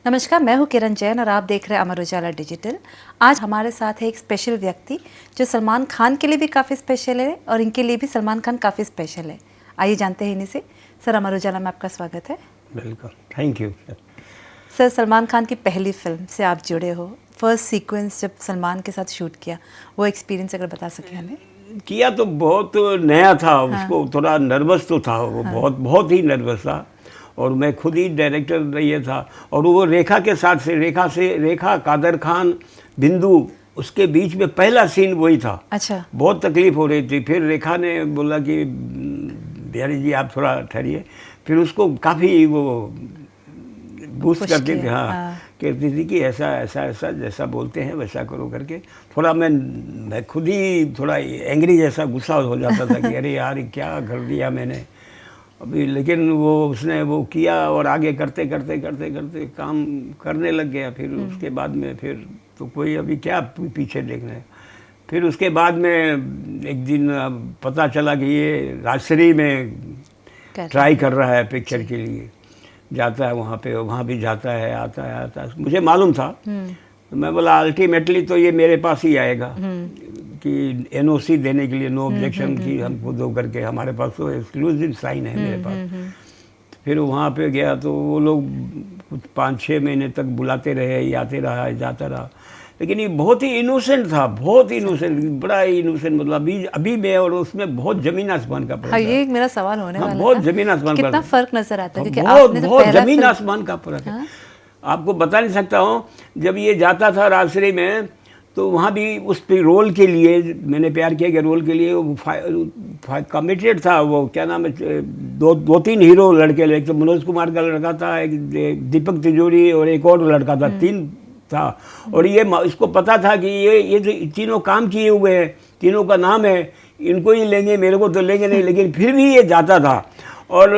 नमस्कार, मैं हूँ किरण जैन और आप देख रहे हैं अमर उजाला डिजिटल। आज हमारे साथ है एक स्पेशल व्यक्ति जो सलमान खान के लिए भी काफ़ी स्पेशल है और इनके लिए भी सलमान खान काफ़ी स्पेशल है। आइए जानते हैं इन्हीं से। सर, अमर उजाला में आपका स्वागत है। बिल्कुल, thank you. Sir, Salman Khan की पहली फिल्म से आप जुड़े हो, फर्स्ट सीक्वेंस जब सलमान के साथ शूट किया, वो एक्सपीरियंस अगर बता सकें हमें। किया तो बहुत नया था, हाँ। उसको थोड़ा नर्वस तो था वो, हाँ। बहुत बहुत ही नर्वस था। और मैं खुद ही डायरेक्टर ये था और वो रेखा के साथ से रेखा कादर खान बिंदु उसके बीच में पहला सीन वही था। अच्छा। बहुत तकलीफ हो रही थी। फिर रेखा ने बोला कि बिहारी जी आप थोड़ा ठहरिए। फिर उसको काफ़ी वो बूस्ट करती थी, हाँ, कहती थी कि ऐसा ऐसा ऐसा जैसा बोलते हैं वैसा करो करके। थोड़ा मैं खुद ही थोड़ा एंग्री जैसा गुस्सा हो जाता था कि अरे यार क्या कर दिया मैंने अभी। लेकिन वो उसने वो किया और आगे करते करते करते करते काम करने लग गया। फिर उसके बाद में फिर तो कोई अभी क्या पीछे देखना है। फिर उसके बाद में एक दिन पता चला कि ये राजश्री में ट्राई कर रहा है पिक्चर के लिए, जाता है वहाँ पे, वहाँ भी जाता है, आता है। मुझे मालूम था। तो मैं बोला अल्टीमेटली तो ये मेरे पास ही आएगा कि एनओसी देने के लिए, नो ऑब्जेक्शन की हमको दो करके। हमारे पास तो एक्सक्लूसिव साइन है मेरे पास। फिर वहाँ पे गया तो वो लोग कुछ 5-6 महीने तक बुलाते रहे, आते रहा, जाता रहा। लेकिन ये बहुत ही इनोसेंट था, बहुत इनोसेंट, बड़ा ही इनोसेंट। मतलब अभी मैं और उसमें बहुत जमीन आसमान का फर्क। हाँ, ये मेरा सवाल होने वाला बहुत था। जमीन आसमान का कितना फर्क नजर आता है, क्योंकि बहुत आपने तो बहुत पहला जमीन फिल्म। आसमान का फर्क है। आपको बता नहीं सकता हूँ। जब ये जाता था राजश्री में तो वहाँ भी उस रोल के लिए मैंने प्यार किया कि रोल के लिए वो कमिटेड था। वो क्या नाम है, दो तीन हीरो लड़के, एक तो मनोज कुमार का लड़का था, एक दीपक तिजोरी और एक और लड़का था, 3 था। और ये इसको पता था कि ये तीनों काम किए हुए हैं, तीनों का नाम है, इनको ही लेंगे, मेरे को तो लेंगे नहीं। लेकिन फिर भी ये जाता था और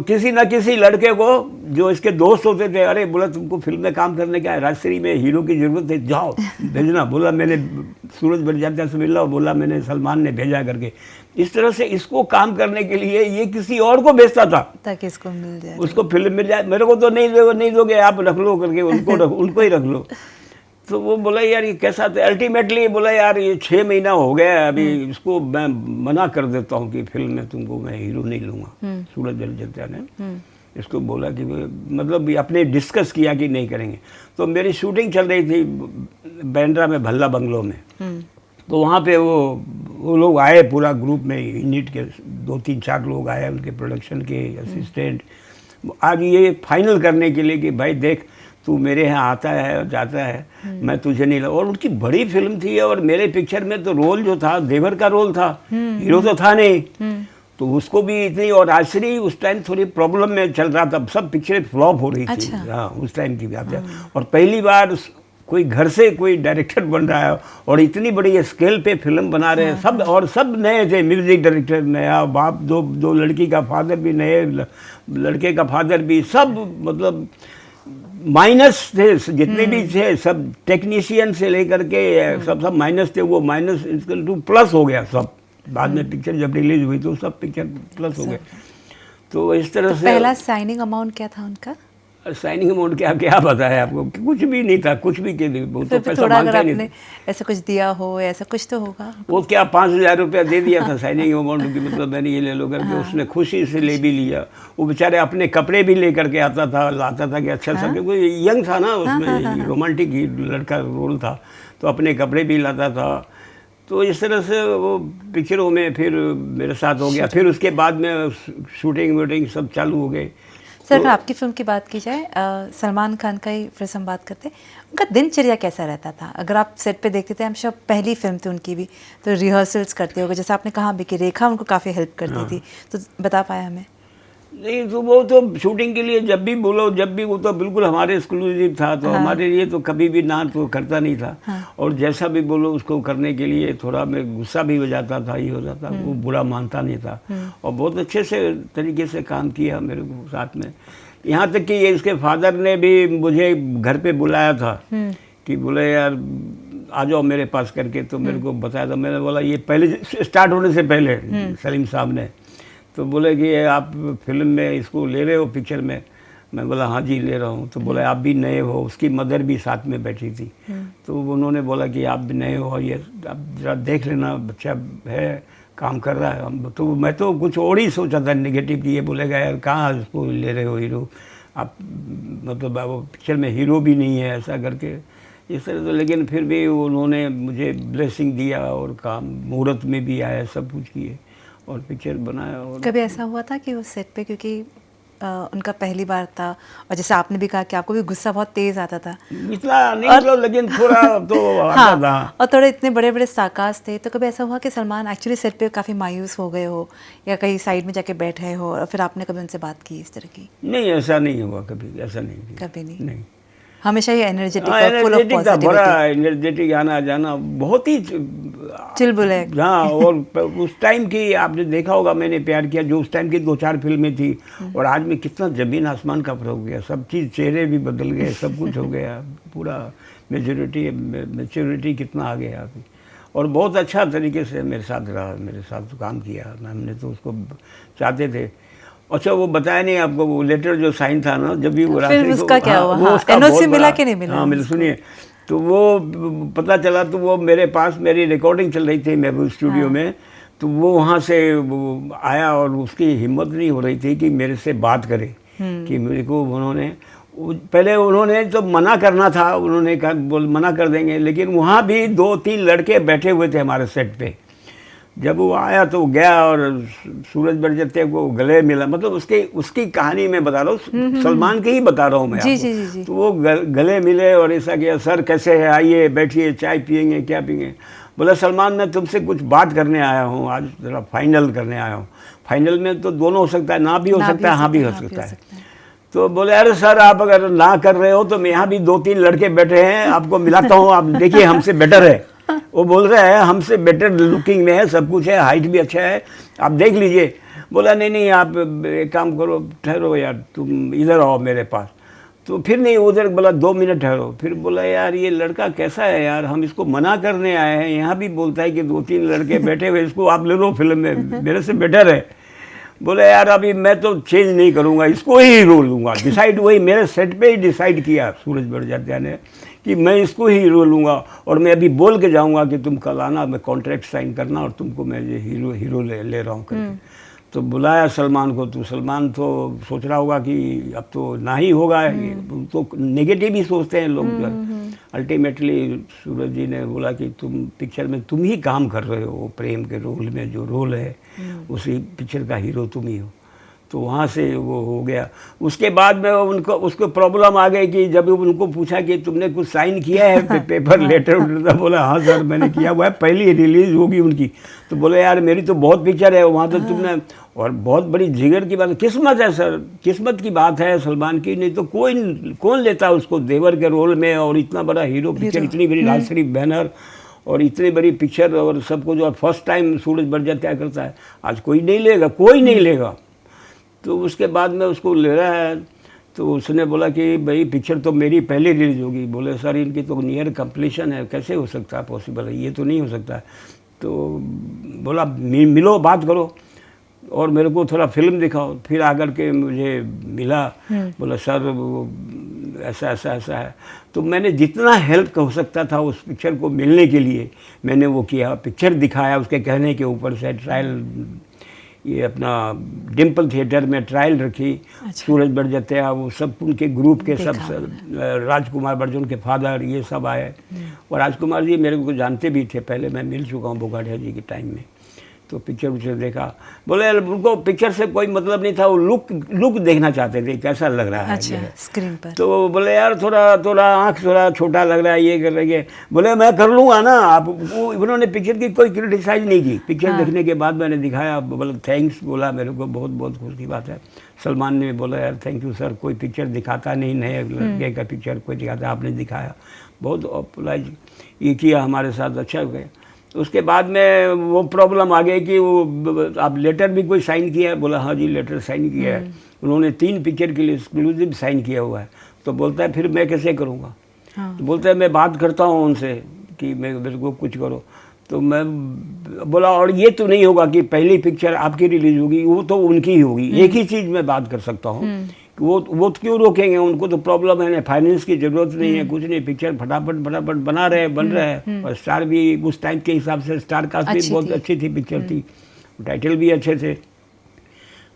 किसी ना किसी लड़के को जो इसके दोस्त होते थे, अरे बोला तुमको फिल्म में काम करने का है, राजश्री में हीरो की ज़रूरत है, जाओ भेजना। बोला मैंने सूरज बड़जात्या से मिला, बोला मैंने सलमान ने भेजा करके। इस तरह से इसको काम करने के लिए ये किसी और को भेजता था ताकि इसको मिल जाए, उसको फिल्म मिल जाए। मेरे को तो नहीं दोगे, आप रख लो करके, उनको ही रख लो। तो वो बोला यार ये कैसा था। अल्टीमेटली बोला यार ये 6 महीना हो गया अभी, इसको मैं मना कर देता हूँ कि फिल्म में तुमको मैं हीरो नहीं लूँगा। सूरज बड़जात्या ने इसको बोला कि मतलब अपने डिस्कस किया कि नहीं करेंगे। तो मेरी शूटिंग चल रही थी बांद्रा में, भल्ला बंगलो में। तो वहाँ पे वो लोग आए पूरा ग्रुप में, यूनिट के 2-3-4 लोग आए, उनके प्रोडक्शन के असिस्टेंट। आज ये फाइनल करने के लिए कि भाई देख तू मेरे यहाँ आता है और जाता है, मैं तुझे नहीं और उनकी बड़ी फिल्म थी। और मेरे पिक्चर में तो रोल जो था देवर का रोल था, हीरो तो था नहीं। तो उसको भी इतनी, और राजश्री उस टाइम थोड़ी प्रॉब्लम में चल रहा था, सब पिक्चरें फ्लॉप हो रही थी। अच्छा। हाँ, उस टाइम की बात है। और पहली बार कोई घर से कोई डायरेक्टर बन रहा है और इतनी बड़ी स्केल पे फिल्म बना रहे हैं सब। और सब नए थे, म्यूजिक डायरेक्टर नया, बाप दो लड़की का फादर भी नए, लड़के का फादर भी, सब मतलब माइनस थे जितने भी थे, सब टेक्नीशियन से लेकर के सब माइनस थे। वो माइनस टू प्लस हो गया सब। बाद में पिक्चर जब रिलीज हुई तो सब पिक्चर प्लस हो गए। तो इस तरह से पहला साइनिंग अमाउंट क्या था उनका? साइनिंग अमाउंट क्या बताया आपको, कुछ भी नहीं था, कुछ भी वो तो पैसा मांगते नहीं। ऐसा कुछ दिया हो, ऐसा कुछ तो होगा। वो क्या 5,000 रुपया दे दिया था साइनिंग अमाउंट की, मतलब मैंने ये ले लो करके। उसने खुशी से ले भी लिया। वो बेचारे अपने कपड़े भी ले करके आता था, लाता था कि अच्छा सा, क्योंकि यंग था ना, उसमें रोमांटिक ही लड़का रोल था, तो अपने कपड़े भी लाता था। तो इस तरह से वो पिक्चरों में फिर मेरे साथ हो गया। फिर उसके बाद में शूटिंग वूटिंग सब चालू हो गए। सर, अगर आपकी फिल्म की बात की जाए, सलमान खान का ही फिर हम बात करते हैं, उनका दिनचर्या कैसा रहता था? अगर आप सेट पे देखते थे, हम सब पहली फिल्म थी उनकी भी, तो रिहर्सल्स करते होगे, जैसे आपने कहा भी कि रेखा उनको काफ़ी हेल्प करती थी, तो बता पाया हमें? नहीं, तो वो तो शूटिंग के लिए जब भी बोलो, जब भी, वो तो बिल्कुल हमारे एक्सक्लूसिव था। तो हमारे लिए तो कभी भी ना तो करता नहीं था। और जैसा भी बोलो उसको करने के लिए थोड़ा मैं गुस्सा भी हो जाता था, ये हो जाता, वो बुरा मानता नहीं था। और बहुत अच्छे से तरीके से काम किया मेरे को साथ में। यहाँ तक कि ये इसके फादर ने भी मुझे घर पे बुलाया था कि बोले यार आ जाओ मेरे पास करके। तो मेरे को बताया था, मैंने बोला ये पहले स्टार्ट होने से पहले सलीम साहब ने तो बोले कि आप फिल्म में इसको ले रहे हो पिक्चर में, मैं बोला हाँ जी ले रहा हूँ। तो बोला आप भी नए हो, उसकी मदर भी साथ में बैठी थी। तो उन्होंने बोला कि आप भी नए हो, ये आप जरा देख लेना, बच्चा है, काम कर रहा है। हम तो मैं तो कुछ और ही सोचा था नेगेटिव कि ये बोलेगा यार कहाँ इसको ले रहे हो हीरो, आप मतलब वो पिक्चर में हीरो भी नहीं है, ऐसा करके इस तरह। तो लेकिन फिर भी उन्होंने मुझे ब्लेसिंग दिया और काम मुहूर्त में भी आया, सब कुछ किए और पिक्चर बनाया। और कभी ऐसा हुआ था कि उस सेट पे, क्योंकि उनका पहली बार था और जैसे आपने भी कहा कि आपको भी गुस्सा बहुत तेज आता था, इतना नहीं मतलब, लेकिन थोड़ा तो आता था। और थोड़े इतने बड़े बड़े स्टारकास्ट थे, तो कभी ऐसा हुआ कि सलमान एक्चुअली सेट पे काफ़ी मायूस हो गए हो या कहीं साइड में जाके बैठे हो और फिर आपने कभी उनसे बात की इस तरह की? नहीं ऐसा नहीं हुआ कभी, ऐसा नहीं किया। कभी नहीं? नहीं, हमेशा ही एनर्जेटिक हाँ, और फुल ऑफ एनर्जेटिक था, बड़ा पॉजिटिविटी, एनर्जेटिक, आना जाना बहुत ही चुलबुल है। हाँ। और उस टाइम की आपने देखा होगा, मैंने प्यार किया जो उस टाइम की 2-4 फिल्में थी, और आज में कितना ज़मीन आसमान का फर्क हो गया, सब चीज़, चेहरे भी बदल गए, सब कुछ हो गया, पूरा मेच्योरिटी कितना आ गया अभी। और बहुत अच्छा तरीके से मेरे साथ रहा, मेरे साथ काम किया, हमने तो उसको चाहते थे। अच्छा वो बताया नहीं आपको, वो लेटर जो साइन था ना, जब भी वो फिर उसका क्या हुआ? वो उसका एनओसी बहुत मिला बड़ा, कि नहीं मिला? हाँ मिल, सुनिए। तो वो पता चला, तो वो मेरे पास, मेरी रिकॉर्डिंग चल रही थी महबूब स्टूडियो में, तो वो वहाँ से वो आया और उसकी हिम्मत नहीं हो रही थी कि मेरे से बात करे, कि मेरे को उन्होंने पहले उन्होंने तो मना करना था, उन्होंने कहा मना कर देंगे, लेकिन वहाँ भी 2-3 लड़के बैठे हुए थे हमारे सेट पे। जब वो आया तो गया और सूरज बड़जात्या को गले मिला, मतलब उसकी कहानी मैं बता रहा हूँ, सलमान की ही बता रहा हूँ मैं जी, आपको। जी, जी, जी। तो वो गले मिले और ऐसा किया, सर कैसे है, आइए बैठिए, चाय पियेंगे, क्या पियेंगे। बोला सलमान मैं तुमसे कुछ बात करने आया हूँ, आज जरा फाइनल करने आया हूँ। फाइनल में तो दोनों हो सकता है, ना भी हो सकता है, हाँ भी हो सकता है। तो बोले अरे सर आप अगर ना कर रहे हो तो मैं यहाँ भी 2-3 लड़के बैठे हैं, आपको मिलाता हूँ, आप देखिए हमसे बेटर है। वो बोल रहे हैं हमसे बेटर लुकिंग में है, सब कुछ है, हाइट भी अच्छा है, आप देख लीजिए। बोला नहीं नहीं आप एक काम करो, ठहरो यार, तुम इधर आओ मेरे पास। तो फिर नहीं, उधर बोला 2 मिनट ठहरो। फिर बोला यार ये लड़का कैसा है यार, हम इसको मना करने आए हैं, यहाँ भी बोलता है कि 2-3 लड़के बैठे हुए, इसको आप ले लो फिल्म में, मेरे से बेटर है। बोले यार अभी मैं तो चेंज नहीं करूँगा, इसको ही रोल लूँगा। डिसाइड वही मेरे सेट पे ही डिसाइड किया सूरज बड़जात्या ने कि मैं इसको ही रोल लूँगा, और मैं अभी बोल के जाऊँगा कि तुम कल आना, मैं कॉन्ट्रैक्ट साइन करना और तुमको मैं ये हीरो ले रहा हूँ करके। तो बुलाया सलमान को, तो सलमान तो सोच रहा होगा कि अब तो ना ही होगा, तो नेगेटिव ही सोचते हैं लोग। अल्टीमेटली सूरज जी ने बोला कि तुम पिक्चर में तुम ही काम कर रहे हो, प्रेम के रोल में जो रोल है उसी पिक्चर का हीरो तुम ही हो। तो वहाँ से वो हो गया। उसके बाद में उसको प्रॉब्लम आ गई कि जब उनको पूछा कि तुमने कुछ साइन किया है पेपर लेटर, तो बोला हाँ सर मैंने किया हुआ है, पहली रिलीज होगी उनकी। तो बोले यार मेरी तो बहुत पिक्चर है वहाँ, तो तुमने, और बहुत बड़ी जिगर की बात, किस्मत है सर, किस्मत की बात है सलमान की, नहीं तो कौन लेता उसको देवर के रोल में, और इतना बड़ा हीरो पिक्चर, इतनी बड़ी राज शरीफ बैनर और इतनी बड़ी पिक्चर, और सबको जो फर्स्ट टाइम सूरज बड़जात्या करता है, आज कोई नहीं लेगा, कोई नहीं लेगा। तो उसके बाद में उसको ले रहा है, तो उसने बोला कि भाई पिक्चर तो मेरी पहले रिलीज होगी। बोले सर इनकी तो नियर कंप्लीशन है, कैसे हो सकता है, पॉसिबल है, ये तो नहीं हो सकता है। तो बोला मिलो, बात करो और मेरे को थोड़ा फिल्म दिखाओ। फिर आकर के मुझे मिला, बोला सर वो ऐसा ऐसा ऐसा है। तो मैंने जितना हेल्प हो सकता था उस पिक्चर को मिलने के लिए मैंने वो किया, पिक्चर दिखाया उसके कहने के ऊपर से। ट्रायल ये अपना डिम्पल थिएटर में ट्रायल रखी। अच्छा। सूरज बड़जात्या, वो सब उनके ग्रुप के सब राजकुमार बर्जुन के फादर, ये सब आए। और राजकुमार जी मेरे को जानते भी थे, पहले मैं मिल चुका हूँ बोगाटिया जी के टाइम में। तो पिक्चर देखा, बोले उनको पिक्चर से कोई मतलब नहीं था, वो लुक देखना चाहते थे कैसा लग रहा है। अच्छा, स्क्रीन पर। तो बोले यार थोड़ा आँख थोड़ा छोटा लग रहा है, ये कर रही है। बोले मैं कर लूँगा ना, आप उन्होंने पिक्चर की कोई क्रिटिसाइज नहीं की। पिक्चर देखने के बाद मैंने दिखाया, बोला थैंक्स, बोला मेरे को बहुत बहुत खुशी की बात है। सलमान ने बोला यार थैंक यू सर, कोई पिक्चर दिखाता नहीं, नए लड़के का पिक्चर कोई दिखाता, आपने दिखाया, बहुत ऑपलाइज ये किया हमारे साथ, अच्छा हो गया। उसके बाद में वो प्रॉब्लम आ गई कि वो आप लेटर भी कोई साइन किया है? बोला हाँ जी लेटर साइन किया है। उन्होंने 3 पिक्चर के लिए एक्सक्लूसिव साइन किया हुआ है। तो बोलता है फिर मैं कैसे करूँगा? हाँ। तो बोलता है मैं बात करता हूँ उनसे कि मेरे को कुछ करो। तो मैं बोला और ये तो नहीं होगा कि पहली पिक्चर आपकी रिलीज होगी, वो तो उनकी ही होगी। एक ही चीज़ मैं बात कर सकता हूँ वो तो क्यों रोकेंगे, उनको तो प्रॉब्लम है ना, फाइनेंस की ज़रूरत नहीं है, कुछ नहीं, पिक्चर फटाफट फटाफट बन रहे हैं। और स्टार भी उस टाइम के हिसाब से स्टार कास्ट भी बहुत अच्छी थी, पिक्चर थी, टाइटल भी अच्छे थे।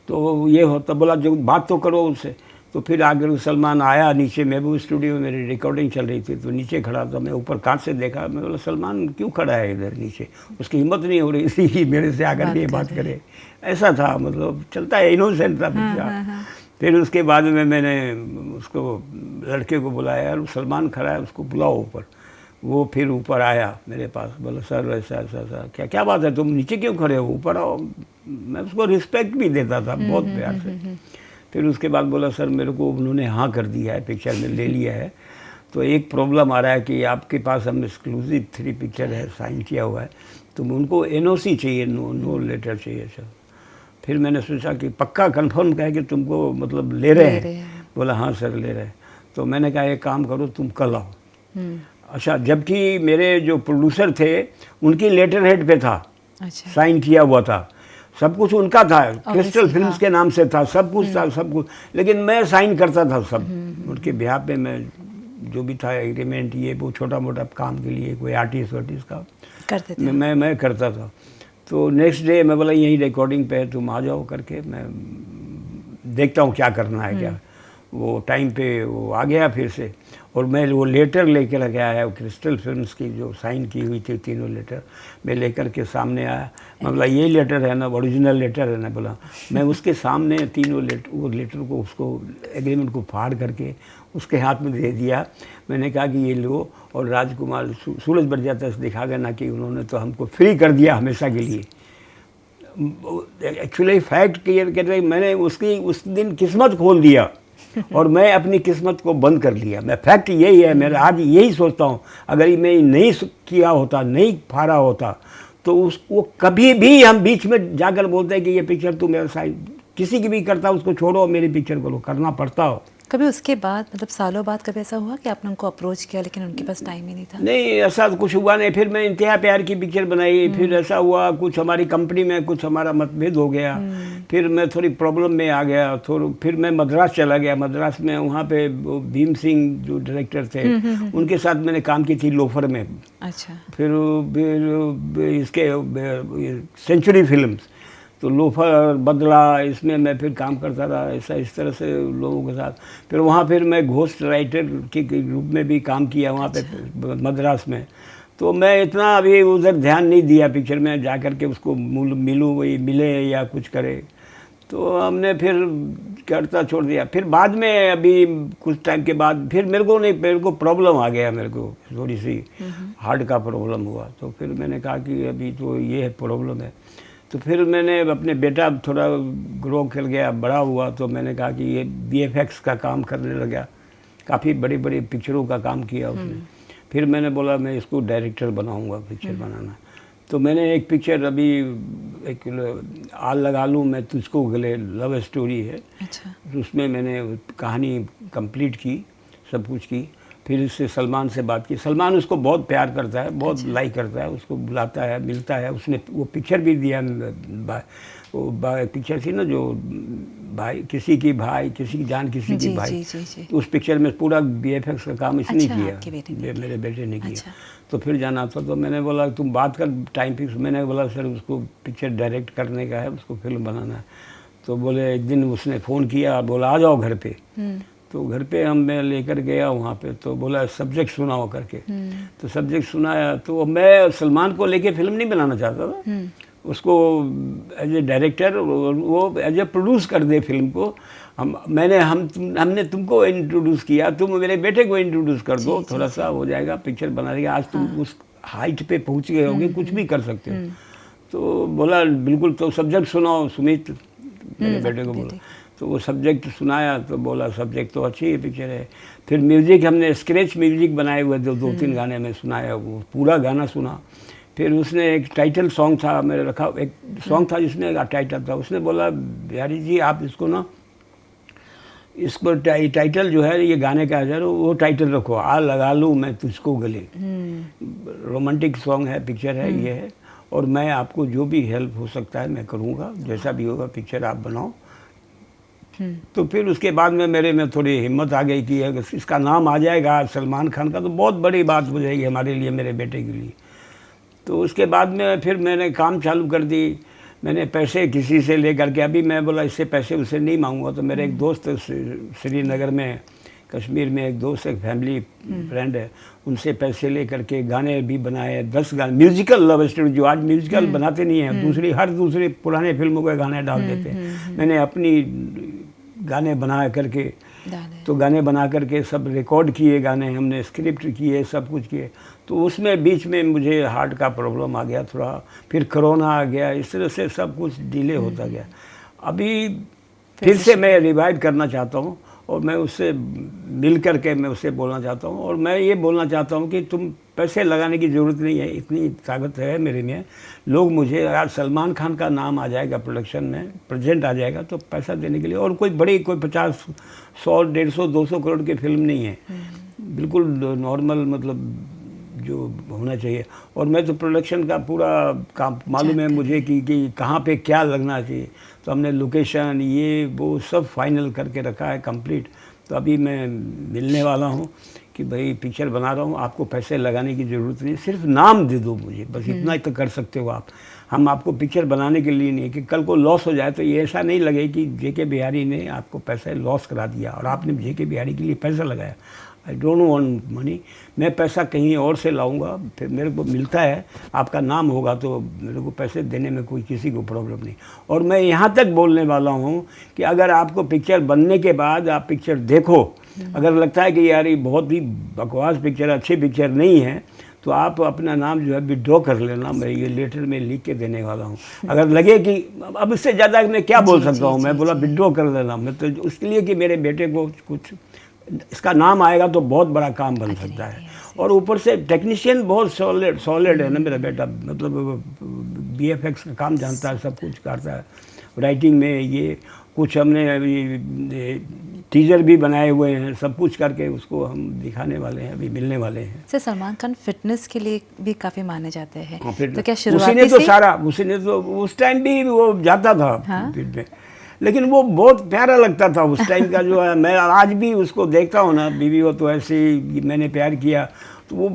तो ये होता, बोला जो बात तो करो उससे। तो फिर आगे सलमान आया नीचे, महबूब स्टूडियो में मेरी रिकॉर्डिंग चल रही थी, तो नीचे खड़ा था मैं, ऊपर कांच से देखा, मैं बोला सलमान क्यों खड़ा है इधर नीचे, उसकी हिम्मत नहीं हो रही थी मेरे से आकर के बात करे। ऐसा था, मतलब चलता है, इनोसेंट था पिक्चर। फिर उसके बाद में मैंने उसको लड़के को बुलाया, यार सलमान खड़ा है, उसको बुलाओ ऊपर। वो फिर ऊपर आया मेरे पास, बोला सर ऐसा ऐसा ऐसा, क्या क्या बात है, तुम नीचे क्यों खड़े हो, ऊपर आओ। मैं उसको रिस्पेक्ट भी देता था बहुत प्यार से। फिर उसके बाद बोला सर मेरे को उन्होंने हाँ कर दिया है, पिक्चर में ले लिया है, तो एक प्रॉब्लम आ रहा है कि आपके पास हम एक्सक्लूसिव 3 पिक्चर है, साइन किया हुआ है, तो उनको NOC चाहिए, नो लेटर चाहिए सर। फिर मैंने सोचा कि पक्का कंफर्म कहे कि तुमको मतलब ले रहे हैं। बोला हाँ सर ले रहे हैं। तो मैंने कहा एक काम करो, तुम कल आओ। अच्छा, जबकि मेरे जो प्रोड्यूसर थे उनकी लेटर हेड पे था, अच्छा, साइन किया हुआ था, सब कुछ उनका था, क्रिस्टल फिल्म्स के नाम से था, सब कुछ था, सब कुछ, लेकिन मैं साइन करता था सब उनके बिहाफ पे। मैं जो भी था एग्रीमेंट, ये वो छोटा मोटा काम के लिए, कोई आर्टिस्ट का करते थे। मैं करता था। तो नेक्स्ट डे मैं बोला यही रिकॉर्डिंग पे है, तुम आ जाओ करके, मैं देखता हूँ क्या करना है क्या। वो टाइम पे वो आ गया फिर से, और मैं वो लेटर लेकर के आया, क्रिस्टल फिल्म्स की जो साइन की हुई थी 3 लेटर, मैं लेकर के सामने आया। मैं बोला ये लेटर है ना, ओरिजिनल लेटर है ना, बोला। मैं उसके सामने 3 लेटर, वो लेटर को, उसको एग्रीमेंट को फाड़ करके उसके हाथ में दे दिया। मैंने कहा कि ये लो, और राजकुमार सूरज बरजात्या से दिखा गया ना कि उन्होंने तो हमको फ्री कर दिया हमेशा के लिए। एक्चुअली फैक्ट क्लियर कर रहे, मैंने उसकी उस दिन किस्मत खोल दिया और मैं अपनी किस्मत को बंद कर लिया। मैं फैक्ट यही है, मेरा आज यही सोचता हूँ, अगर मैं नहीं किया होता, नहीं फाड़ा होता, तो वो कभी भी हम बीच में जाकर बोलते हैं कि ये पिक्चर तू मेरा साइन, किसी की भी करता, उसको छोड़ो, मेरी पिक्चर को करना पड़ता हो। कभी उसके बाद, मतलब सालों बाद कभी ऐसा हुआ कि आपने उनको अप्रोच किया लेकिन उनके पास टाइम ही नहीं था? नहीं, ऐसा कुछ हुआ नहीं। फिर मैं इंतहा प्यार की पिक्चर बनाई, फिर ऐसा हुआ कुछ हमारी कंपनी में कुछ हमारा मतभेद हो गया, फिर मैं थोड़ी प्रॉब्लम में आ गया, फिर मैं मद्रास चला गया। मद्रास में वहाँ पे भीम सिंह जो डायरेक्टर थे, उनके साथ मैंने काम की थी लोफर में। अच्छा। फिर इसके सेंचुरी फिल्म्स, तो लोफर, बदला, इसमें मैं फिर काम करता रहा, ऐसा इस तरह से लोगों के साथ। फिर वहाँ फिर मैं घोस्ट राइटर के रूप में भी काम किया वहाँ पे मद्रास में। तो मैं इतना अभी उधर ध्यान नहीं दिया पिक्चर में जा कर के उसको मिलूँ, वही मिले या कुछ करे, तो हमने फिर करता छोड़ दिया। फिर बाद में अभी कुछ टाइम के बाद फिर मेरे को प्रॉब्लम आ गया, मेरे को थोड़ी सी हार्ट का प्रॉब्लम हुआ। तो फिर मैंने कहा कि अभी तो ये है प्रॉब्लम है। तो फिर मैंने अपने बेटा थोड़ा ग्रो कर गया, बड़ा हुआ, तो मैंने कहा कि ये VFX का काम करने लगा, काफ़ी बड़ी बड़ी पिक्चरों का काम किया उसने। फिर मैंने बोला मैं इसको डायरेक्टर बनाऊंगा, पिक्चर बनाना। तो मैंने एक पिक्चर अभी एक आग लगा लूँ मैं तुझको गले, लव स्टोरी है। अच्छा। उसमें मैंने कहानी कंप्लीट की, सब कुछ की। फिर इससे सलमान से बात की, सलमान उसको बहुत प्यार करता है, बहुत लाइक करता है, उसको बुलाता है, मिलता है। उसने वो पिक्चर भी दिया, वो पिक्चर थी ना जो भाई किसी की भाई, किसी की जान किसी की भाई, उस पिक्चर में पूरा VFX का काम इसने किया, मेरे बेटे ने किया। तो फिर जाना था, तो मैंने बोला तुम बात कर टाइम फिक्स। मैंने बोला सर उसको पिक्चर डायरेक्ट करने का है, उसको फिल्म बनाना है। तो बोले एक दिन उसने फ़ोन किया, बोला आ जाओ घर पे। तो घर पे मैं लेकर गया वहाँ पे, तो बोला सब्जेक्ट सुनाओ करके। तो सब्जेक्ट सुनाया, तो मैं सलमान को लेके फिल्म नहीं बनाना चाहता था, उसको एज ए डायरेक्टर, वो एज ए प्रोड्यूस कर दे फिल्म को। हमने तुमको इंट्रोड्यूस किया, तुम मेरे बेटे को इंट्रोड्यूस कर दो, थोड़ा सा हो जाएगा, पिक्चर बना देगा। आज तुम उस हाइट पे पहुँच गए होगे, कुछ भी कर सकते हो। तो बोला बिल्कुल, तो सब्जेक्ट सुनाओ सुमित, मेरे बेटे को बोला। तो वो सब्जेक्ट सुनाया, तो बोला सब्जेक्ट तो अच्छी है, पिक्चर है। फिर म्यूज़िक हमने स्क्रैच म्यूज़िक बनाए हुए थे, 2-3 गाने में सुनाया, वो पूरा गाना सुना। फिर उसने एक टाइटल सॉन्ग था मेरे रखा, एक सॉन्ग था जिसमें टाइटल था। उसने बोला बिहारी जी आप इसको ना, इसको टाइटल जो है ये गाने का है, वो टाइटल रखो, आ लगा लूँ मैं तुझको गले। रोमांटिक सॉन्ग है, पिक्चर है, ये है। और मैं आपको जो भी हेल्प हो सकता है मैं करूँगा, जैसा भी होगा पिक्चर आप बनाओ। तो फिर उसके बाद में मेरे में थोड़ी हिम्मत आ गई कि अगर इसका नाम आ जाएगा सलमान खान का तो बहुत बड़ी बात हो जाएगी हमारे लिए, मेरे बेटे के लिए। तो उसके बाद में फिर मैंने काम चालू कर दी। मैंने पैसे किसी से ले करके, अभी मैं बोला इससे पैसे उससे नहीं मांगूंगा। तो मेरे एक दोस्त श्रीनगर में, कश्मीर में एक दोस्त, एक फैमिली फ्रेंड है, उनसे पैसे ले करके गाने भी बनाए, 10 गाने, म्यूजिकल लव स्टोरी, जो आज म्यूजिकल बनाते नहीं हैं, हर दूसरी पुराने फिल्मों के गाने डाल देते हैं। मैंने अपनी गाने बना करके, तो गाने बना करके सब रिकॉर्ड किए गाने, हमने स्क्रिप्ट किए, सब कुछ किए। तो उसमें बीच में मुझे हार्ट का प्रॉब्लम आ गया थोड़ा, फिर कोरोना आ गया, इस तरह से सब कुछ डिले होता गया। अभी फिर से मैं रिवाइव करना चाहता हूँ और मैं उससे मिल करके मैं उससे बोलना चाहता हूँ। और मैं ये बोलना चाहता हूँ कि तुम पैसे लगाने की ज़रूरत नहीं है, इतनी ताकत है मेरे में। लोग मुझे, यार सलमान खान का नाम आ जाएगा प्रोडक्शन में, प्रेजेंट आ जाएगा तो पैसा देने के लिए, और कोई 50, 100, 150, 200 करोड़ की फिल्म नहीं है, बिल्कुल नॉर्मल, मतलब जो होना चाहिए। और मैं तो प्रोडक्शन का पूरा काम मालूम है मुझे कि कहाँ पे क्या लगना चाहिए। तो हमने लोकेशन ये वो सब फाइनल करके रखा है कंप्लीट। तो अभी मैं मिलने वाला हूँ कि भाई पिक्चर बना रहा हूँ, आपको पैसे लगाने की ज़रूरत नहीं, सिर्फ नाम दे दो मुझे, बस इतना तो कर सकते हो आप। हम आपको पिक्चर बनाने के लिए नहीं, कि कल को लॉस हो जाए तो ये ऐसा नहीं लगे कि जेके बिहारी ने आपको पैसा लॉस करा दिया और आपने जेके बिहारी के लिए पैसा लगाया। आई डोंट वांट मनी, मैं पैसा कहीं और से लाऊंगा, फिर मेरे को मिलता है, आपका नाम होगा तो मेरे को पैसे देने में कोई किसी को प्रॉब्लम नहीं। और मैं यहाँ तक बोलने वाला हूँ कि अगर आपको पिक्चर बनने के बाद आप पिक्चर देखो, अगर लगता है कि यार ये बहुत ही बकवास पिक्चर, अच्छी पिक्चर नहीं है, तो आप अपना नाम जो है विड्रॉ कर लेना, मैं ये लेटर में लिख के देने वाला हूँ। अगर लगे कि अब इससे ज़्यादा मैं क्या बोल सकता हूँ, मैं बोला विड्रॉ कर लेना, मैं तो उसके लिए कि मेरे बेटे को कुछ इसका नाम आएगा तो बहुत बड़ा काम बन सकता है। और ऊपर से टेक्नीशियन बहुत सॉलिड है ना मेरा बेटा, मतलब VFX का काम जानता है, सब कुछ करता है। राइटिंग में ये कुछ हमने अभी टीजर भी बनाए हुए हैं, सब कुछ करके उसको हम दिखाने वाले हैं, अभी मिलने वाले हैं। सर सलमान खान फिटनेस के लिए भी काफ़ी माने जाते हैं, तो क्या शुरुआती उसी ने तो उस टाइम भी वो जाता था फिट में, लेकिन वो बहुत प्यारा लगता था उस टाइम का जो है। मैं आज भी उसको देखता हूँ ना, बीवी हो तो ऐसे मैंने प्यार किया, तो वो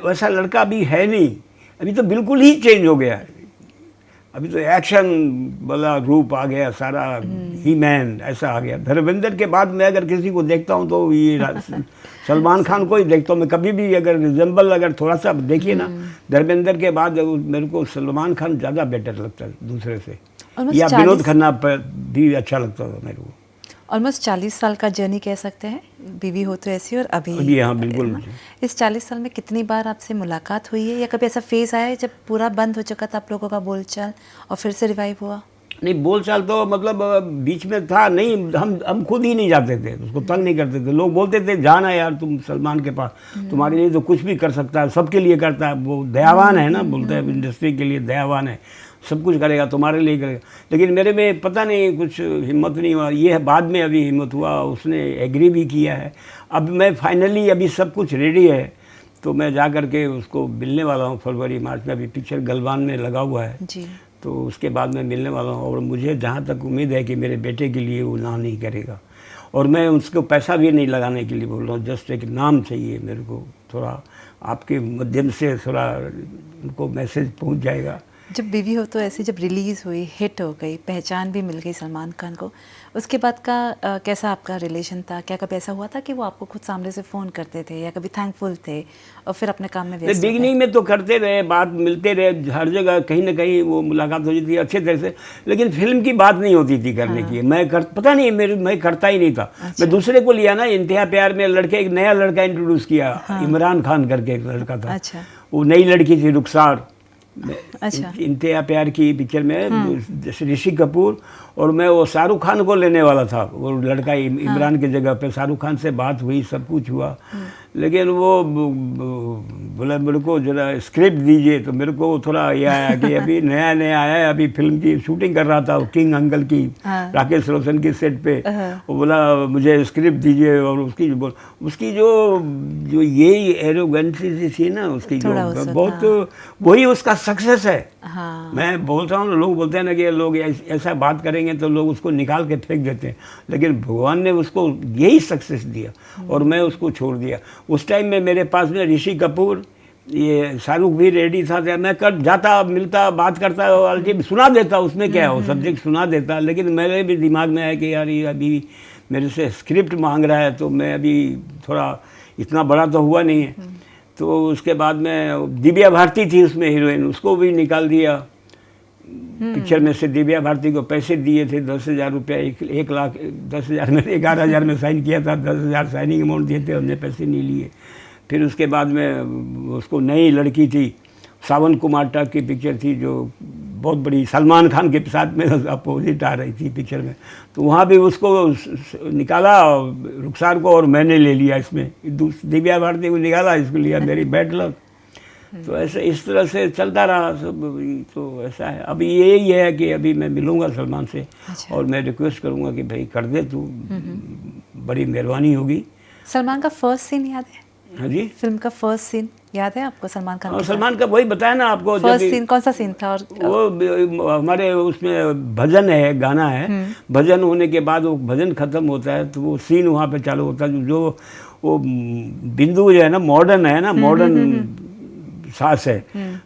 वैसा लड़का भी है नहीं, अभी तो बिल्कुल ही चेंज हो गया है। अभी तो एक्शन वाला रूप आ गया, सारा ही मैन ऐसा आ गया। धर्मेंद्र के बाद मैं अगर किसी को देखता हूँ तो ये सलमान खान को ही देखता हूँ मैं। कभी भी अगर रिजेंबल अगर थोड़ा सा देखिए ना, धर्मेंद्र के बाद मेरे को सलमान खान ज़्यादा बेटर लगता है दूसरे से, या विनोद खन्ना भी अच्छा लगता था मेरे को। ऑलमोस्ट 40 साल का जर्नी कह सकते हैं, बीवी हो तो ऐसी और अभी। जी हाँ, बिल्कुल। इस 40 साल में कितनी बार आपसे मुलाकात हुई है, या कभी ऐसा फेज आया है जब पूरा बंद हो चुका था आप लोगों का बोलचाल और फिर से रिवाइव हुआ? नहीं, बोलचाल तो मतलब बीच में था नहीं, हम खुद ही नहीं जाते थे, उसको तंग नहीं करते थे। लोग बोलते थे जाना यार तुम सलमान के पास, तुम्हारे लिए तो कुछ भी कर सकता है, सबके लिए करता है, वो दयावान है ना, बोलते हैं इंडस्ट्री के लिए दयावान है, सब कुछ करेगा, तुम्हारे लिए करेगा। लेकिन मेरे में पता नहीं कुछ हिम्मत नहीं हुआ, ये है बाद में अभी हिम्मत हुआ, उसने एग्री भी किया है। अब मैं फाइनली अभी सब कुछ रेडी है, तो मैं जा कर के उसको मिलने वाला हूँ फरवरी मार्च में। अभी पिक्चर गलवान में लगा हुआ है जी, तो उसके बाद मैं मिलने वाला हूँ। और मुझे जहाँ तक उम्मीद है कि मेरे बेटे के लिए वो ना नहीं करेगा, और मैं उसको पैसा भी नहीं लगाने के लिए बोल रहा हूँ, जस्ट एक नाम चाहिए मेरे को, थोड़ा आपके माध्यम से थोड़ा उनको मैसेज पहुँच जाएगा। जब बीवी हो तो ऐसी जब रिलीज़ हुई, हिट हो गई, पहचान भी मिल गई सलमान खान को, उसके बाद का कैसा आपका रिलेशन था? क्या कभी ऐसा हुआ था कि वो आपको खुद सामने से फ़ोन करते थे, या कभी थैंकफुल थे और फिर अपने काम में व्यस्त? बिगिनिंग में तो करते रहे, बात मिलते रहे, हर जगह कहीं ना कहीं वो मुलाकात होती थी अच्छे तरह से, लेकिन फिल्म की बात नहीं होती थी करने की। पता नहीं मैं करता ही नहीं था। मैं दूसरे को लिया ना, इंतहा प्यार में लड़के, एक नया लड़का इंट्रोड्यूस किया, इमरान खान करके एक लड़का था, वो नई लड़की थी रुखसार। अच्छा, इंतहा प्यार की पिक्चर में ऋषि कपूर और मैं, वो शाहरुख खान को लेने वाला था, वो लड़का इमरान की जगह पे। शाहरुख खान से बात हुई, सब कुछ हुआ, लेकिन वो बोला मेरे को जरा स्क्रिप्ट दीजिए, तो मेरे को थोड़ा ये आया कि अभी नया नया आया है, अभी फिल्म की शूटिंग कर रहा था किंग अंकल की, राकेश रोशन की सेट पे। वो बोला मुझे स्क्रिप्ट दीजिए, और उसकी जो यही एरोगेंसी थी ना उसकी, जो बहुत वही उसका सक्सेस है। हाँ। मैं बोलता हूँ, लोग बोलते हैं ना कि लोग ऐसा बात करेंगे तो लोग उसको निकाल के फेंक देते हैं, लेकिन भगवान ने उसको यही सक्सेस दिया और मैं उसको छोड़ दिया। उस टाइम में मेरे पास में ऋषि कपूर, ये शाहरुख भी रेडी था, मैं कर जाता, मिलता, बात करता, अल्टीमेट सुना देता, उसमें क्या है, वो सब्जेक्ट सुना देता। लेकिन मेरे भी दिमाग में आया कि यार ये अभी मेरे से स्क्रिप्ट मांग रहा है, तो मैं अभी थोड़ा इतना बड़ा तो हुआ नहीं है। तो उसके बाद में दिव्या भारती थी उसमें हीरोइन, उसको भी निकाल दिया पिक्चर में से। दिव्या भारती को पैसे दिए थे 10,000 रुपये, 1,10,000 में 11,000 में साइन किया था, 10,000 साइनिंग अमाउंट दिए थे, हमने पैसे नहीं लिए। फिर उसके बाद में उसको नई लड़की थी, सावन कुमार टाक की पिक्चर थी, जो बहुत बड़ी, सलमान खान के साथ में अपोजिट आ रही थी पिक्चर में, तो वहाँ भी उसको निकाला रुखसार को, और मैंने ले लिया इसमें, दिव्या भारती को निकाला, इसको लिया, मेरी बैड लक। तो ऐसे इस तरह से चलता रहा सब। तो ऐसा है, अभी यही है कि अभी मैं मिलूँगा सलमान से। अच्छा। और मैं रिक्वेस्ट करूँगा कि भाई कर दे तू, बड़ी मेहरबानी होगी। सलमान का फर्स्ट सीन याद है? हाँ जी, फिल्म का फर्स्ट सीन याद है आपको सलमान खान? और सलमान का वही बताया ना आपको, फर्स्ट सीन कौन सा सीन था? और वो हमारे उसमें भजन है, गाना है, भजन होने के बाद वो भजन खत्म होता है, तो वो सीन वहाँ पे चालू होता है, जो वो बिंदु जो है ना, मॉडर्न है ना, मॉडर्न सास है,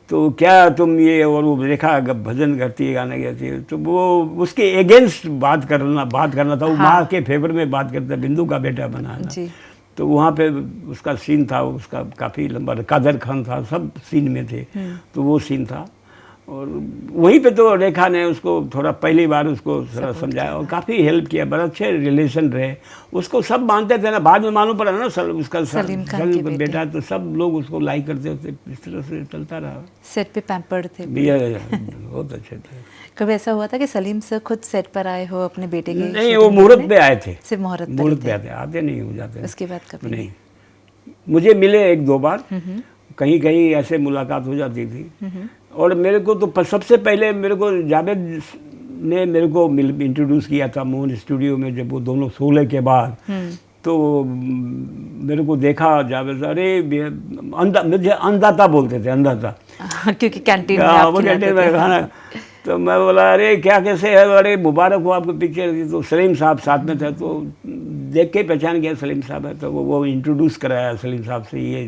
तो क्या तुम ये, और वो रेखा भजन करती है, गाना गाती है, तो वो उसके अगेंस्ट बात करना था, वो माँ के फेवर में बात करता है, बिंदु का बेटा बना है। तो वहाँ पे उसका सीन था, उसका काफ़ी लंबा, कादर खान था, सब सीन में थे, तो वो सीन था। और वहीं पे तो रेखा ने उसको थोड़ा पहली बार उसको थोड़ा समझाया और काफ़ी हेल्प किया, बड़े अच्छे रिलेशन रहे। उसको सब मानते थे ना, बाद में मालूम पड़ा ना उसका सलीम बेटा, तो सब लोग उसको लाइक करते थे। इस तरह से चलता रहा। सेट पे पैम्पर्ड थे, बहुत अच्छे थे। कभी ऐसा हुआ था कि सलीम सर खुद सेट पर आए हो अपने बेटे के? नहीं, वो मुहूर्त पे आए थे, सिर्फ मुहूर्त पे आते नहीं हो जाते। उसके बाद कभी नहीं, मुझे मिले 1-2 बार, कहीं कहीं ऐसे मुलाकात हो जाती थी। और मेरे को तो सबसे पहले मेरे को जावेद ने मेरे को इंट्रोड्यूस किया था मोहन स्टूडियो में, जब वो दोनों 16 के बाद। तो मेरे को देखा जावेद, अरे मुझे अन्नदाता बोलते थे, अन्नदाता, क्योंकि कैंटीन में खाना। तो मैं बोला अरे क्या कैसे है, अरे मुबारक हो आपको पिक्चर। तो सलीम साहब साथ में थे, तो देख के पहचान गया सलीम साहब है, तो वो इंट्रोड्यूस कराया सलीम साहब से, ये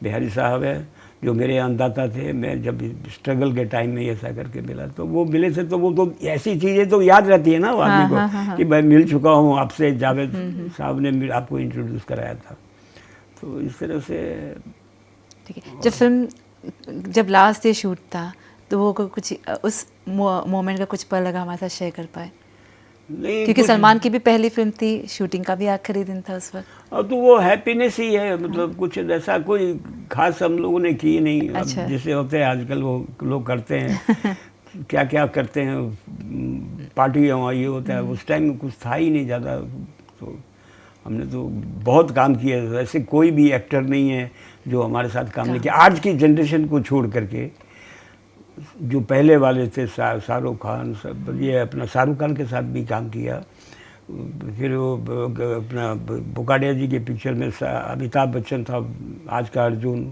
बिहारी साहब है जो मेरे अन्नदाता थे, मैं जब स्ट्रगल के टाइम में ऐसा करके मिला, तो वो मिले थे। तो वो तो ऐसी चीज़ें तो याद रहती है ना आदमी को, कि मैं मिल चुका हूँ आपसे, जावेद साहब ने आपको इंट्रोड्यूस कराया था। तो इस तरह से ठीक है। जब फिल्म जब लास्ट डे शूट था, तो वो कुछ उस मोमेंट का कुछ पल लगा हमारे साथ शेयर कर पाए? नहीं, क्योंकि सलमान की भी पहली फिल्म थी, शूटिंग का भी आखिरी दिन था उस वक्त। और तो वो हैप्पीनेस ही है, मतलब कुछ ऐसा कोई खास हम लोगों ने की नहीं। अच्छा। जैसे होते हैं आजकल वो लोग करते हैं क्या क्या करते हैं, पार्टी ये होता है, उस टाइम में कुछ था ही नहीं ज़्यादा। तो हमने तो बहुत काम किया, ऐसे कोई भी एक्टर नहीं है जो हमारे साथ काम नहीं किया। आज की जनरेशन को छोड़ करके जो पहले वाले थे, शाहरुख खान, सब ये अपना शाहरुख खान के साथ भी काम किया। फिर वो अपना बुकाडिया जी के पिक्चर में अमिताभ बच्चन था, आज का अर्जुन,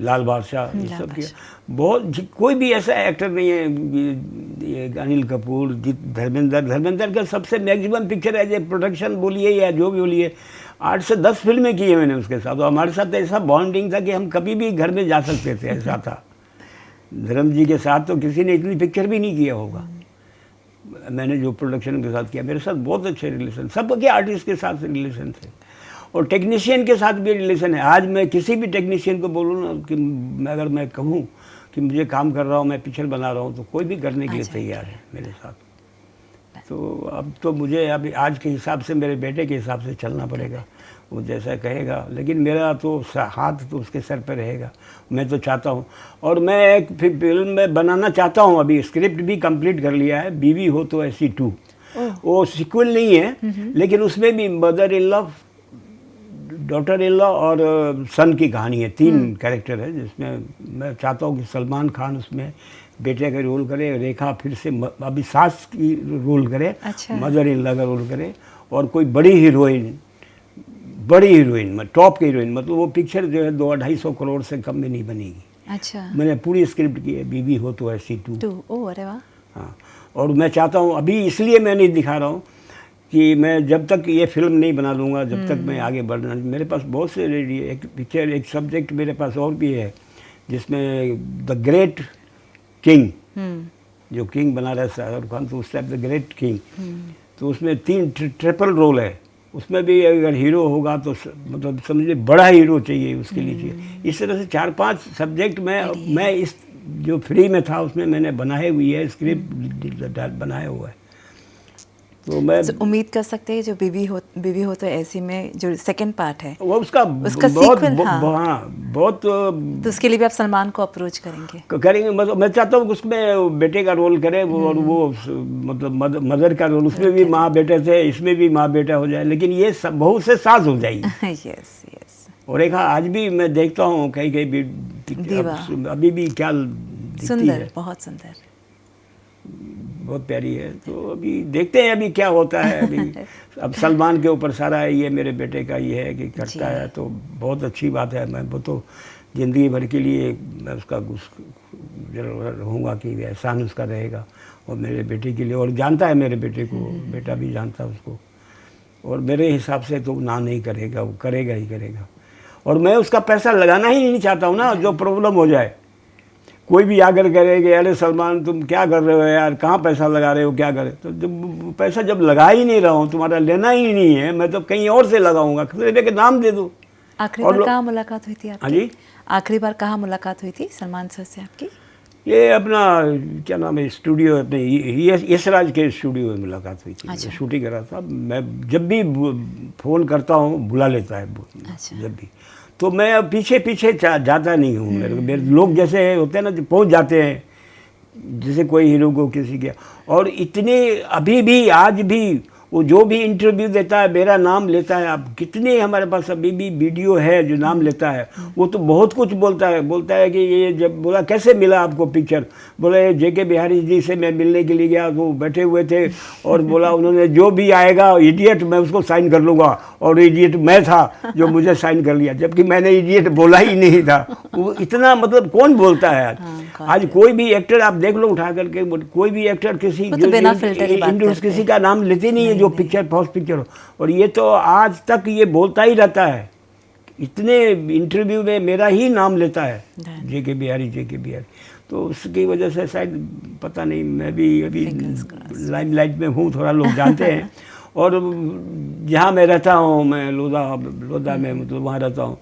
लाल बादशाह, ये सब किया। बहुत कोई भी ऐसा एक्टर नहीं है, ये अनिल कपूर, धर्मेंद्र का सबसे मैक्सिमम पिक्चर है, प्रोडक्शन बोलिए या जो भी बोलिए, 8 से 10 फिल्में की है मैंने उसके साथ। और हमारे साथ ऐसा बॉन्डिंग था कि हम कभी भी घर में जा सकते थे, ऐसा था। धर्म जी के साथ तो किसी ने इतनी पिक्चर भी नहीं किया होगा, मैंने जो प्रोडक्शन के साथ किया। मेरे साथ बहुत अच्छे रिलेशन, सबके आर्टिस्ट के साथ रिलेशन थे, और टेक्नीशियन के साथ भी रिलेशन है। आज मैं किसी भी टेक्नीशियन को बोलूँ ना कि अगर मैं कहूँ कि मुझे काम कर रहा हूँ, मैं पिक्चर बना रहा हूँ, तो कोई भी करने के लिए तैयार है मेरे साथ। तो अब तो मुझे अभी आज के हिसाब से, मेरे बेटे के हिसाब से चलना पड़ेगा, वो जैसा कहेगा। लेकिन मेरा तो हाथ तो उसके सर पे रहेगा, मैं तो चाहता हूँ। और मैं एक फिल्म में बनाना चाहता हूँ, अभी स्क्रिप्ट भी कंप्लीट कर लिया है, बीवी हो तो ऐसी 2। वो सीक्वल नहीं है, लेकिन उसमें भी mother in love daughter in law और सन की कहानी है, 3 कैरेक्टर है, जिसमें मैं चाहता हूँ कि सलमान खान उसमें बेटे का रोल करे, रेखा फिर से अभी सास की रोल करे, अच्छा। मदर इन लॉ का रोल करे, और कोई बड़ी हीरोइन टॉप की हीरोइन, मतलब वो पिक्चर जो है 200-250 करोड़ से कम में नहीं बनेगी। अच्छा। मैंने पूरी स्क्रिप्ट की है, बीवी हो तो ऐसी 2। ओह अरे वाह। हाँ, और मैं चाहता हूँ, अभी इसलिए मैं नहीं दिखा रहा हूँ कि मैं जब तक ये फिल्म नहीं बना लूँगा, जब तक मैं आगे बढ़ना, मेरे पास बहुत से रेडी, एक पिक्चर, एक सब्जेक्ट मेरे पास और भी है, जिसमें द ग्रेट किंग, जो किंग बना रहा है शाहरुख खान, तो उस टाइप द ग्रेट किंग, तो उसमें 3 ट्रिपल रोल है, उसमें भी अगर हीरो होगा तो मतलब समझिए बड़ा हीरो चाहिए, उसके लिए चाहिए। इस तरह से 4-5 सब्जेक्ट मैं इस जो फ्री में था उसमें मैंने बनाए हुई है, स्क्रिप्ट बनाया हुआ है। तो मैं उम्मीद कर सकते हैं जो बीवी हो तो ऐसी में जो सेकंड पार्ट है वो उसका बहुत हाँ, बहुत तो उसके लिए भी आप सलमान को अप्रोच करेंगे? मतलब मैं चाहता हूँ कि उसमें बेटे का रोल करे वो, और वो मतलब मदर का रोल, उसमें भी माँ बेटे थे, इसमें भी माँ बेटा हो जाए, लेकिन ये बहू से सास हो जाएगी। यस। और रेखा आज भी मैं देखता हूँ कहीं भी अभी भी क्या दिखती है, बहुत सुंदर, बहुत प्यारी है। तो अभी देखते हैं अभी क्या होता है। अभी अब सलमान के ऊपर सारा ये मेरे बेटे का ये है कि करता है तो बहुत अच्छी बात है। मैं वो तो ज़िंदगी भर के लिए मैं उसका जरूर रहूँगा कि एहसान उसका रहेगा, और मेरे बेटे के लिए, और जानता है मेरे बेटे को, बेटा भी जानता है उसको, और मेरे हिसाब से तो ना नहीं करेगा, वो करेगा ही करेगा। और मैं उसका पैसा लगाना ही नहीं चाहता हूँ ना, जो प्रॉब्लम हो जाए। कोई भी आकर करेगा अरे सलमान तुम क्या कर रहे हो यार, कहाँ पैसा लगा रहे हो, क्या करे, तो जब पैसा जब लगा ही नहीं रहा हूँ, तुम्हारा लेना ही नहीं है, मैं तो कहीं और से लगाऊंगा, खरीदे के नाम दे दो। आखिरी बार कहाँ मुलाकात हुई थी आपकी? हाँ जी, आखिरी बार कहाँ मुलाकात हुई थी सलमान सर से आपकी? ये अपना क्या नाम है, स्टूडियो, अपने यशराज के स्टूडियो में मुलाकात हुई थी। अच्छा। शूटिंग कर रहा था मैं, जब भी फ़ोन करता हूँ बुला लेता है। अच्छा। जब भी, तो मैं पीछे पीछे जाता नहीं हूँ। मेरे लोग जैसे होते हैं ना, जो पहुँच जाते हैं, जैसे कोई हीरो को किसी के, और इतने अभी भी आज भी वो जो भी इंटरव्यू देता है मेरा नाम लेता है। अब कितने हमारे पास अभी भी वीडियो है जो नाम लेता है, वो तो बहुत कुछ बोलता है कि ये, जब बोला कैसे मिला आपको पिक्चर, बोले जेके बिहारी जी से मैं मिलने के लिए गया, वो बैठे हुए थे और बोला उन्होंने जो भी आएगा इडियट मैं उसको साइन कर लूँगा, और इडियट मैं था जो मुझे साइन कर लिया, जबकि मैंने इडियट बोला ही नहीं था। वो इतना मतलब कौन बोलता है आज कोई भी एक्टर आप देख लो उठा करके, कोई भी एक्टर किसी किसी का नाम लेते नहीं है जो पिक्चर फर्स्ट पिक्चर हो, और ये तो आज तक ये बोलता ही रहता है, इतने इंटरव्यू में मेरा ही नाम लेता है, जेके बिहारी। तो उसकी वजह से शायद पता नहीं, मैं भी अभी लाइमलाइट में हूँ, थोड़ा लोग जानते हैं। और जहाँ मैं रहता हूँ, मैं लोधा में मतलब वहाँ रहता हूँ,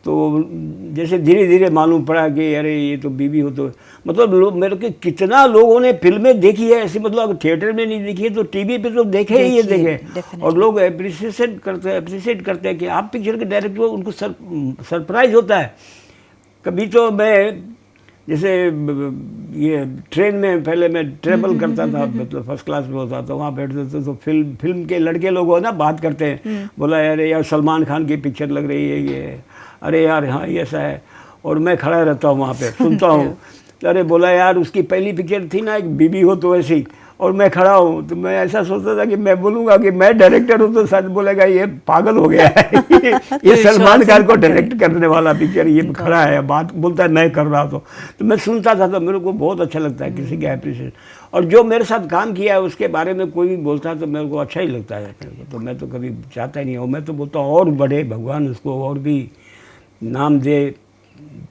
तो जैसे धीरे धीरे मालूम पड़ा कि अरे ये तो बीवी हो, तो मतलब मेरे के कितना लोगों ने फिल्में देखी है ऐसी, मतलब थिएटर में नहीं देखी है तो टीवी पे तो देखे ही देखे, और लोग अप्रिशिएट करते हैं कि आप पिक्चर के डायरेक्टर हो, उनको सरप्राइज होता है। कभी तो मैं जैसे ये ट्रेन में पहले मैं ट्रेवल करता था, मतलब फर्स्ट क्लास में होता था, वहाँ बैठते थे तो फिल्म के लड़के लोग हो ना बात करते हैं, बोला अरे यार सलमान खान की पिक्चर लग रही है ये, अरे यार हाँ ये ऐसा है, और मैं खड़ा रहता हूँ वहाँ पे सुनता हूँ। अरे बोला यार उसकी पहली पिक्चर थी ना एक बीवी हो तो ऐसी, और मैं खड़ा हूँ, तो मैं ऐसा सोचता था कि मैं बोलूँगा कि मैं डायरेक्टर हूँ तो शायद बोलेगा ये पागल हो गया है ये सलमान खान को डायरेक्ट करने वाला पिक्चर ये खड़ा है, बात बोलता है मैं कर रहा तो मैं सुनता था, तो मेरे को बहुत अच्छा लगता है किसी का अप्रिशिएट, और जो मेरे साथ काम किया है उसके बारे में कोई भी बोलता है तो मेरे को अच्छा ही लगता है। तो मैं तो कभी चाहता ही नहीं हूँ, मैं तो बोलता हूँ और बढ़े, भगवान उसको और भी नाम दे,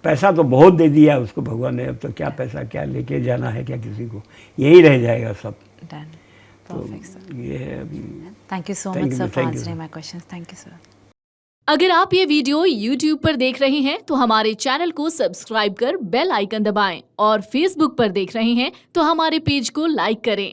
पैसा तो बहुत दे दिया उसको भगवान ने, अब तो क्या पैसा क्या लेके जाना है क्या किसी को, यही रह जाएगा सब। तो ये है। Thank you so much sir for answering my questions. Thank you sir. अगर आप ये वीडियो YouTube पर देख रहे हैं तो हमारे चैनल को सब्सक्राइब कर बेल आइकन दबाएं, और Facebook पर देख रहे हैं तो हमारे पेज को लाइक करें।